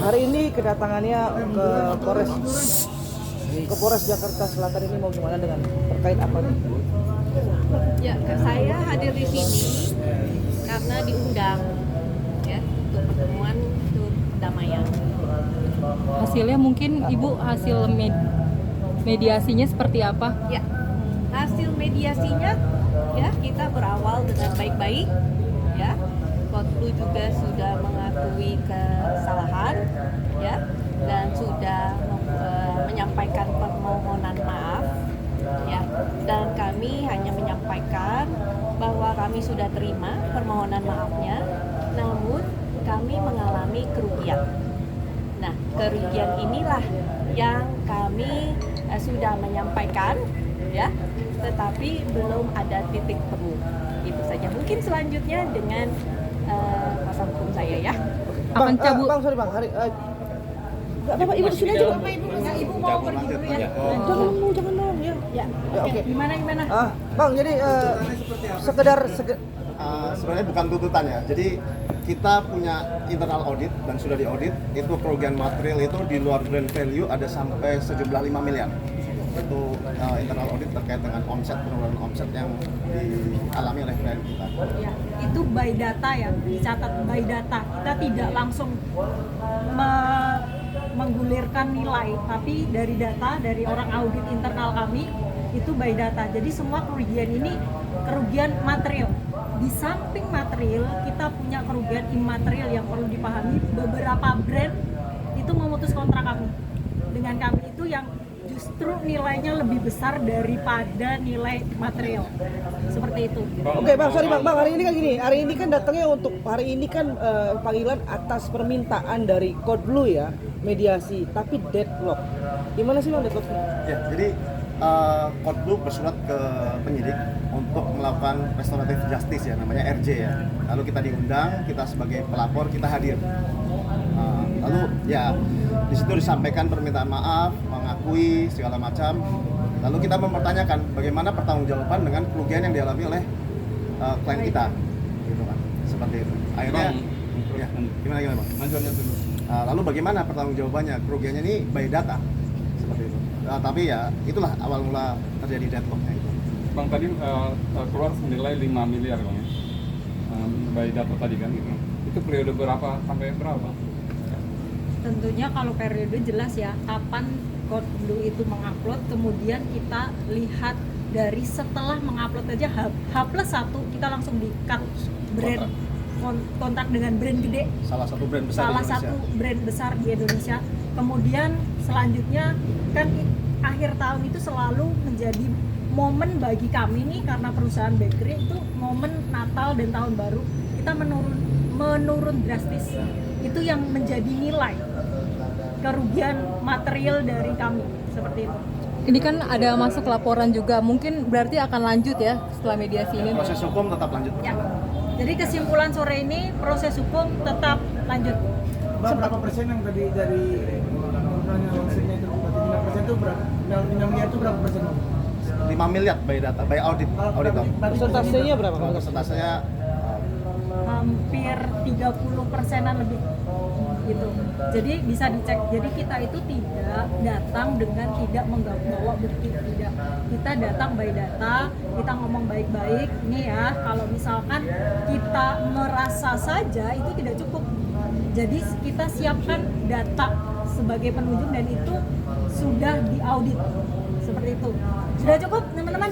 Hari ini kedatangannya ke Polres Jakarta Selatan ini mau gimana dengan terkait apa nih? Ya, saya hadir di sini karena diundang ya untuk pertemuan untuk perdamaian. Hasilnya mungkin Ibu hasil mediasinya seperti apa? Ya, hasil mediasinya ya kita berawal dengan baik-baik ya. Kotlu juga sudah mengakui kesalahan ya dan sudah menyampaikan permohonan maaf ya, dan kami hanya menyampaikan bahwa kami sudah terima permohonan maafnya, namun kami mengalami kerugian. Nah, kerugian inilah yang kami sudah menyampaikan ya, tetapi belum ada titik temu. Itu saja. Mungkin selanjutnya dengan kuasa hukum saya ya. Akan cabut. Bang, sorry Bang, Bapak Ibu di sini aja. Bapak Ibu, Ibu mau pergi dulu ya. Jangan dong ya. Ya. Oke. Gimana? Bang, jadi sekedar sebenarnya bukan tuntutan ya. Jadi kita punya internal audit dan sudah diaudit, itu kerugian material itu di luar brand value ada sampai sejumlah 5 miliar. Itu internal audit terkait dengan penurunan omset yang dialami oleh brand kita. Ya, itu by data ya, dicatat by data. Kita tidak langsung menggulirkan nilai, tapi dari data dari orang audit internal kami itu by data. Jadi semua kerugian ini kerugian material. Di samping material, kita punya kerugian imaterial yang perlu dipahami. Beberapa brand itu memutus kontrak kami dengan kami itu yang justru nilainya lebih besar daripada nilai material. Seperti itu. Oke Bang, sorry Bang, hari ini kan gini, hari ini kan datangnya untuk hari ini kan panggilan atas permintaan dari Kodlu ya, mediasi, tapi deadlock. Gimana sih Bang deadlocknya? Ya, jadi Kodlu bersurat ke penyidik untuk melakukan restoratif justice ya, namanya RJ ya. Lalu kita diundang, kita sebagai pelapor kita hadir. Lalu ya di situ disampaikan permintaan maaf, mengakui segala macam. Lalu kita mempertanyakan bagaimana pertanggungjawaban dengan kerugian yang dialami oleh klien kita, gitu kan, seperti itu. Akhirnya, ya, gimana Bang? Lalu bagaimana pertanggungjawabannya? Kerugiannya ini by data, seperti itu. Tapi ya itulah awal mula terjadi deadlocknya itu. Bang tadi keluar senilai 5 miliar Bang ya, by data tadi kan gitu. Itu periode berapa sampai berapa Bang? Tentunya kalau periode jelas ya, kapan Kodlu itu mengupload, kemudian kita lihat dari setelah mengupload aja H+1 kita langsung di-cut brand kontrak dengan brand gede, Salah satu brand besar salah di Indonesia. satu brand besar di Indonesia. Kemudian selanjutnya kan akhir tahun itu selalu menjadi momen bagi kami nih, karena perusahaan bakery itu momen Natal dan Tahun Baru kita menurun drastis. Itu yang menjadi nilai kerugian material dari kami, seperti itu. Ini kan ada masuk laporan juga, mungkin berarti akan lanjut ya setelah mediasi ini. Proses hukum tetap lanjut. Ya. Jadi kesimpulan sore ini proses hukum tetap lanjut. Bang, berapa persen yang tadi dari omsetnya itu 5% itu berapa? 5 miliar itu berapa persen? 5 miliar by data, by audit. Persentasenya berapa? Persentasenya Hampir 30%-an lebih gitu. Jadi bisa dicek. Jadi kita itu tidak datang dengan tidak membawa bukti, tidak. Kita datang by data, kita ngomong baik-baik. Ini ya, kalau misalkan kita merasa saja itu tidak cukup. Jadi kita siapkan data sebagai penunjuk dan itu sudah diaudit. Seperti itu. Sudah cukup teman-teman?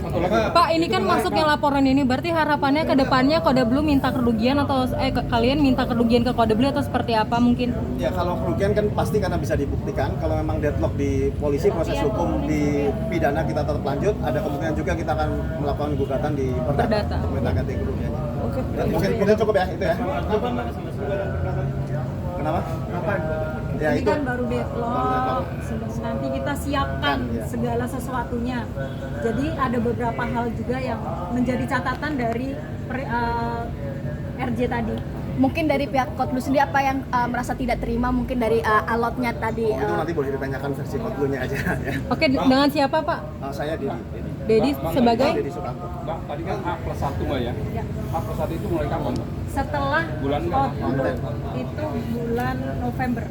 Pak, ini kan masuknya laporan ini, berarti harapannya ke depannya Kode Blue minta kerugian atau kalian minta kerugian ke Kode Blue atau seperti apa mungkin? ya kalau kerugian kan pasti karena bisa dibuktikan. Kalau memang deadlock di polisi, proses hukum di pidana kita tetap lanjut. Ada kemungkinan juga kita akan melakukan gugatan di perdata untuk minta ganti kerugiannya. Oke. Mungkin cukup ya itu ya. Kenapa? Ya, Ini itu. kan baru deadlock, nanti kita siapkan Ya. segala sesuatunya. Jadi ada beberapa hal juga yang menjadi catatan dari RJ tadi. Mungkin dari pihak Kodlu sendiri apa yang merasa tidak terima mungkin dari alotnya tadi? Itu nanti boleh ditanyakan versi Kodlunya aja ya. Oke, dengan siapa Pak? Saya Dedi sebagai? Dedi Sukanto. Bang, tadi kan H+1 Mbak ya? H+1 itu mulai kapan Bang? setelah Bulan Outlook itu bulan November.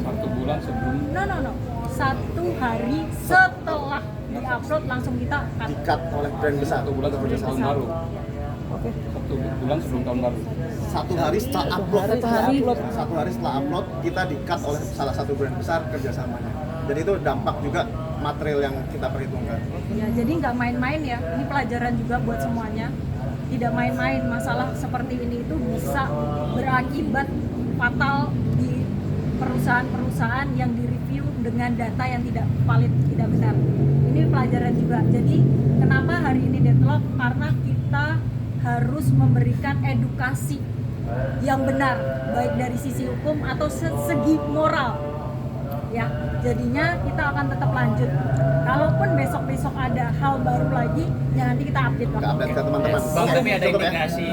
1 bulan sebelum No. 1 hari setelah diupload langsung kita cut. Di-cut oleh brand besar. 1 bulan sebelum tahun baru. Oke. 1 bulan sebelum tahun baru. 1 hari setelah upload. Hari. 1 hari setelah upload kita di-cut oleh salah satu brand besar kerjasamanya. Jadi itu dampak juga material yang kita perhitungkan. Ya, jadi nggak main-main ya. Ini pelajaran juga buat semuanya. Tidak main-main, masalah seperti ini itu bisa berakibat fatal di perusahaan-perusahaan yang direview dengan data yang tidak valid, tidak benar. Ini pelajaran juga. Jadi kenapa hari ini deadlock? Karena kita harus memberikan edukasi yang benar, baik dari sisi hukum atau segi moral. Ya, jadinya kita akan tetap lanjut. Kalaupun besok-besok ada hal baru lagi, ya nanti kita update Kita lah. update ke teman-teman. Bang, tapi ada Cukup ya? indikasi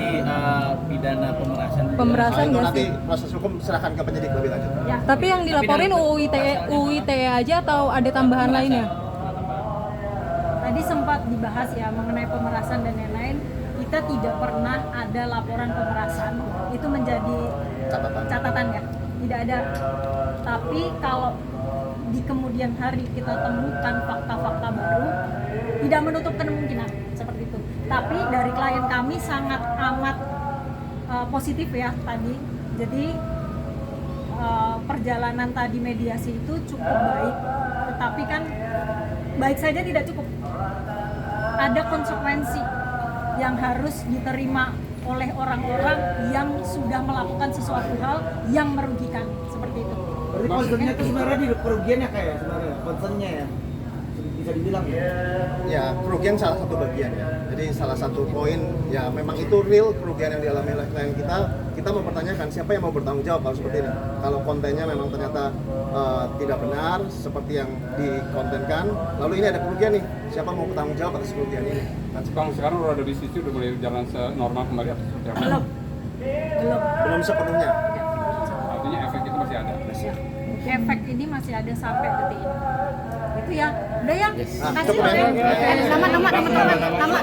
pidana pemerasan. Pemerasan Nah, itu nggak nanti sih? proses hukum serahkan ke penyidik lebih lanjut. Ya, Tapi yang dilaporin UU ITE aja atau ada tambahan lainnya? tadi sempat dibahas ya mengenai pemerasan dan lain-lain. Kita tidak pernah ada laporan pemerasan. Itu menjadi catatan ya. Tidak ada. Tapi kalau di kemudian hari kita temukan fakta-fakta baru, tidak menutup kemungkinan seperti itu. Tapi dari klien kami sangat amat positif ya tadi. Jadi perjalanan tadi mediasi itu cukup baik, tetapi kan baik saja tidak cukup. Ada konsekuensi yang harus diterima oleh orang-orang yang sudah melakukan sesuatu hal yang merugikan seperti itu. Berarti concernnya itu sebenarnya di kerugiannya kayak sebenarnya concernnya ya bisa dibilang ya. Ya, kerugian salah satu bagian ya. Jadi salah satu poin ya memang itu real kerugian yang dialami oleh klien kita. Kita mempertanyakan siapa yang mau bertanggung jawab kalau seperti ini. Kalau kontennya memang ternyata tidak benar seperti yang dikontenkan, lalu ini ada kerugian nih. Siapa mau bertanggung jawab atas kerugian ini? Nah, sekarang udah ada di sisi udah boleh jalan normal kembali atau seperti apa? Belum sepenuhnya. Artinya efek itu masih ada. Efek ini masih ada sampai detik ini. Itu ya. Udah ya. Nah, Makasih cukup loh ya. ya. Nama